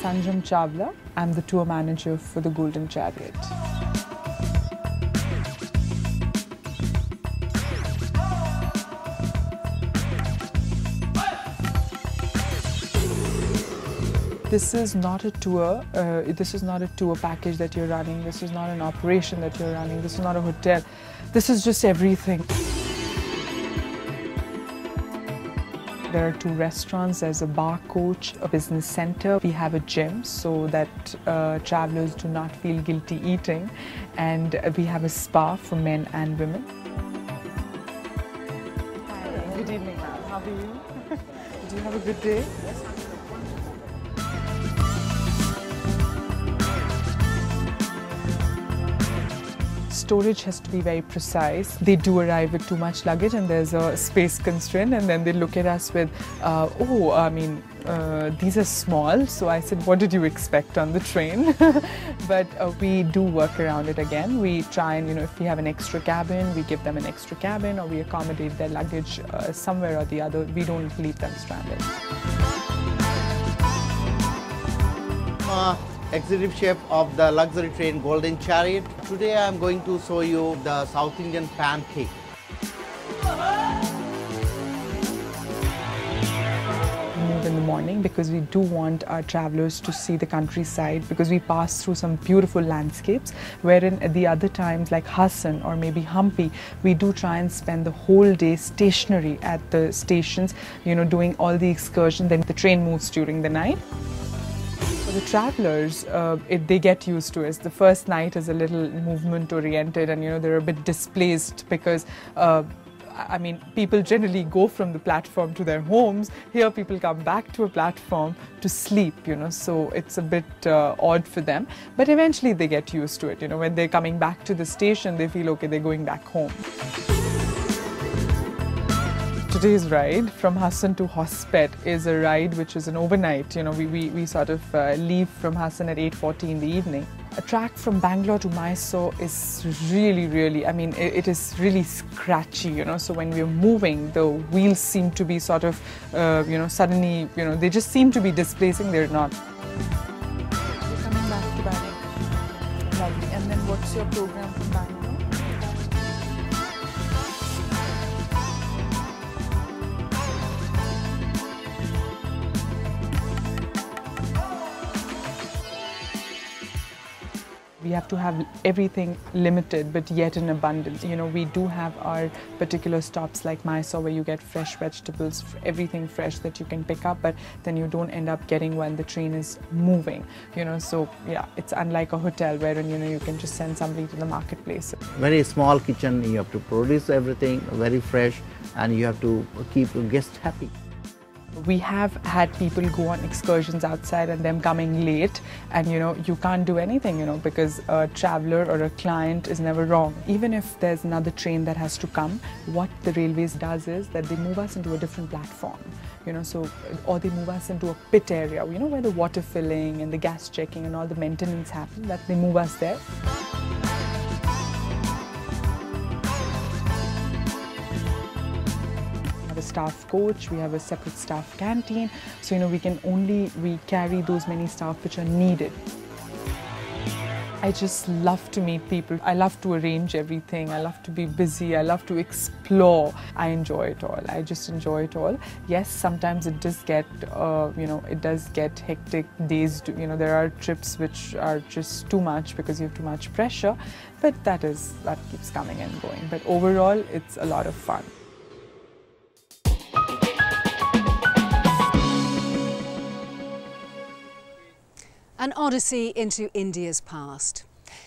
Sanjam Chawla. I'm the tour manager for the Golden Chariot. This is not a tour, this is not a tour package that you're running, this is not an operation that you're running, this is not a hotel, this is just everything. There are 2 restaurants, there's a bar coach, a business center. We have a gym so that travelers do not feel guilty eating, and we have a spa for men and women. Hi, good evening ma'am, how are you? Did you have a good day? Yes. Storage has to be very precise. They do arrive with too much luggage and there's a space constraint, and then they look at us with, these are small. So I said, what did you expect on the train? But we do work around it again. We try and, if we have an extra cabin, we give them an extra cabin, or we accommodate their luggage somewhere or the other. We don't leave them stranded. Executive chef of the luxury train Golden Chariot. Today I am going to show you the South Indian pancake. We move in the morning because we do want our travelers to see the countryside, because we pass through some beautiful landscapes, wherein at the other times like Hassan or maybe Hampi, we do try and spend the whole day stationary at the stations, doing all the excursion. Then the train moves during the night. The travelers, they get used to it. The first night is a little movement oriented, and they're a bit displaced because people generally go from the platform to their homes. Here people come back to a platform to sleep, so it's a bit odd for them. But eventually they get used to it. When they're coming back to the station, they feel okay, they're going back home. Today's ride from Hassan to Hospet is a ride which is an overnight. We sort of leave from Hassan at 8:40 in the evening. A track from Bangalore to Mysore is really, it is really scratchy, so when we're moving, the wheels seem to be sort of, suddenly, they just seem to be displacing, they're not. You're coming back to Bangalore. Lovely. And then what's your program from Bangalore? We have to have everything limited, but yet in abundance. We do have our particular stops like Mysore, where you get fresh vegetables, everything fresh that you can pick up, but then you don't end up getting while the train is moving. So yeah, it's unlike a hotel wherein you can just send somebody to the marketplace. Very small kitchen, you have to produce everything very fresh, and you have to keep the guests happy. We have had people go on excursions outside and them coming late, and you can't do anything, because a traveler or a client is never wrong. Even if there's another train that has to come, what the railways does is that they move us into a different platform, or they move us into a pit area, where the water filling and the gas checking and all the maintenance happen, that they move us there. A staff coach, we have a separate staff canteen, so we carry those many staff which are needed. I just love to meet people. I love to arrange everything. I love to be busy. I love to explore. I enjoy it all. I just enjoy it all. Yes, sometimes it does get, it does get hectic days. There are trips which are just too much because you have too much pressure, but that keeps coming and going. But overall, it's a lot of fun. An odyssey into India's past.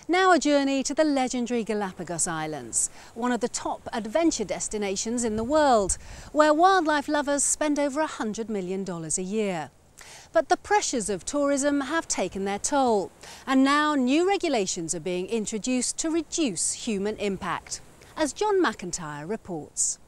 Now a journey to the legendary Galapagos Islands, one of the top adventure destinations in the world, where wildlife lovers spend over $100 million a year. But the pressures of tourism have taken their toll, and now new regulations are being introduced to reduce human impact, as John McIntyre reports.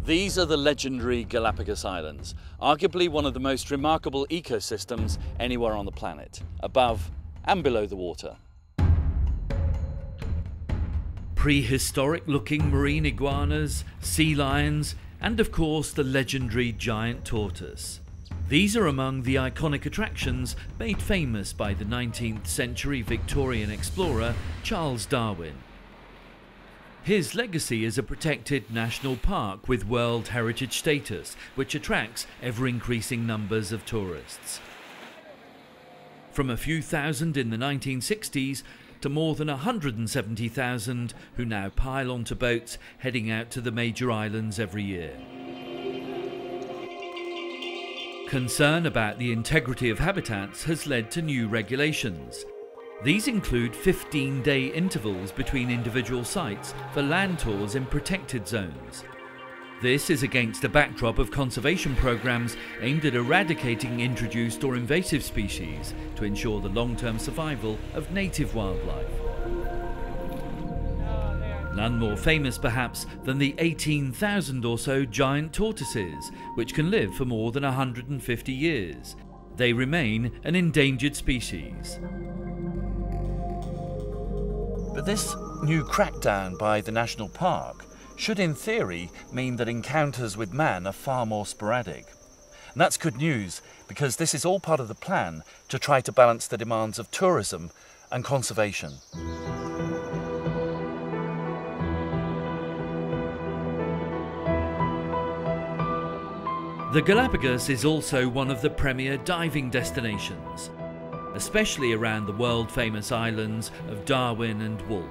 These are the legendary Galapagos Islands, arguably one of the most remarkable ecosystems anywhere on the planet, above and below the water. prehistoric-looking marine iguanas, sea lions, and of course the legendary giant tortoise. These are among the iconic attractions made famous by the 19th century Victorian explorer Charles Darwin. His legacy is a protected national park with World Heritage status, which attracts ever-increasing numbers of tourists. From a few thousand in the 1960s to more than 170,000 who now pile onto boats heading out to the major islands every year. Concern about the integrity of habitats has led to new regulations. These include 15-day intervals between individual sites for land tours in protected zones. This is against a backdrop of conservation programs aimed at eradicating introduced or invasive species to ensure the long-term survival of native wildlife. None more famous perhaps than the 18,000 or so giant tortoises, which can live for more than 150 years. They remain an endangered species. But this new crackdown by the national park should in theory mean that encounters with man are far more sporadic. And that's good news, because this is all part of the plan to try to balance the demands of tourism and conservation. The Galapagos is also one of the premier diving destinations, especially around the world-famous islands of Darwin and Wolf.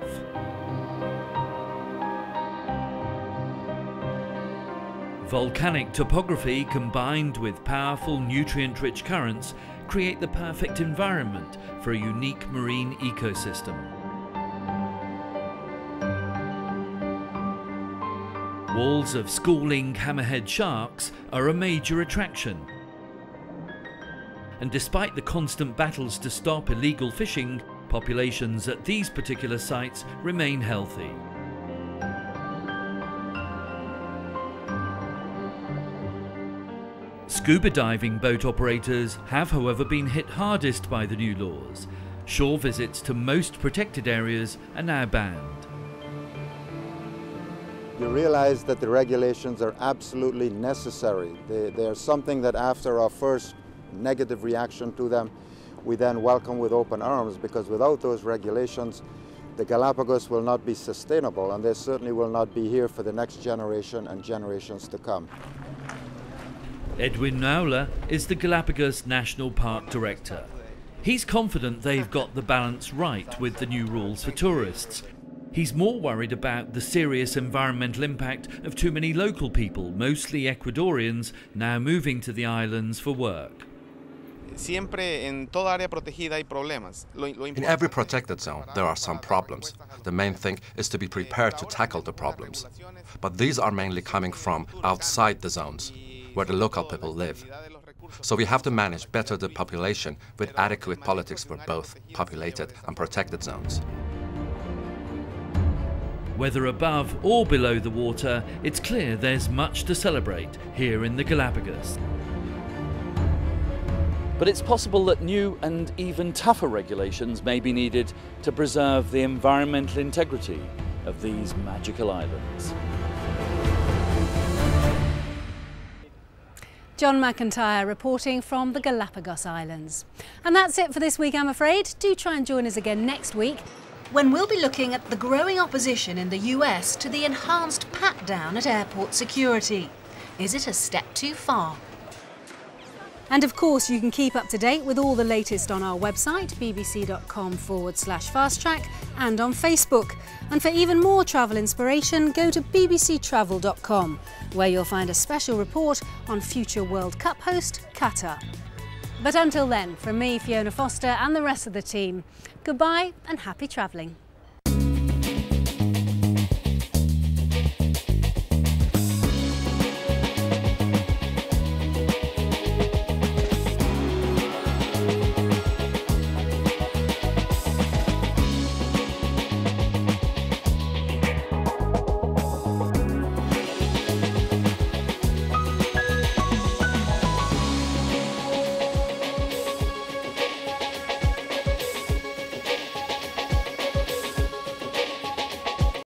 Volcanic topography combined with powerful nutrient-rich currents create the perfect environment for a unique marine ecosystem. Walls of schooling hammerhead sharks are a major attraction. And despite the constant battles to stop illegal fishing, populations at these particular sites remain healthy. Scuba diving boat operators have, however, been hit hardest by the new laws. Shore visits to most protected areas are now banned. You realize that the regulations are absolutely necessary. They are something that after our first negative reaction to them, we then welcome with open arms, because without those regulations, the Galapagos will not be sustainable, and they certainly will not be here for the next generation and generations to come. Edwin Naula is the Galapagos National Park Director. He's confident they've got the balance right with the new rules for tourists. He's more worried about the serious environmental impact of too many local people, mostly Ecuadorians, now moving to the islands for work. In every protected zone, there are some problems. The main thing is to be prepared to tackle the problems. But these are mainly coming from outside the zones, where the local people live. So we have to manage better the population with adequate politics for both populated and protected zones. Whether above or below the water, it's clear there's much to celebrate here in the Galapagos. But it's possible that new and even tougher regulations may be needed to preserve the environmental integrity of these magical islands. John McIntyre reporting from the Galapagos Islands. And that's it for this week, I'm afraid. Do try and join us again next week, when we'll be looking at the growing opposition in the US to the enhanced pat-down at airport security. Is it a step too far? And of course, you can keep up to date with all the latest on our website, bbc.com/fasttrack, and on Facebook. And for even more travel inspiration, go to bbctravel.com, where you'll find a special report on future World Cup host Qatar. But until then, from me, Fiona Foster, and the rest of the team, goodbye and happy travelling.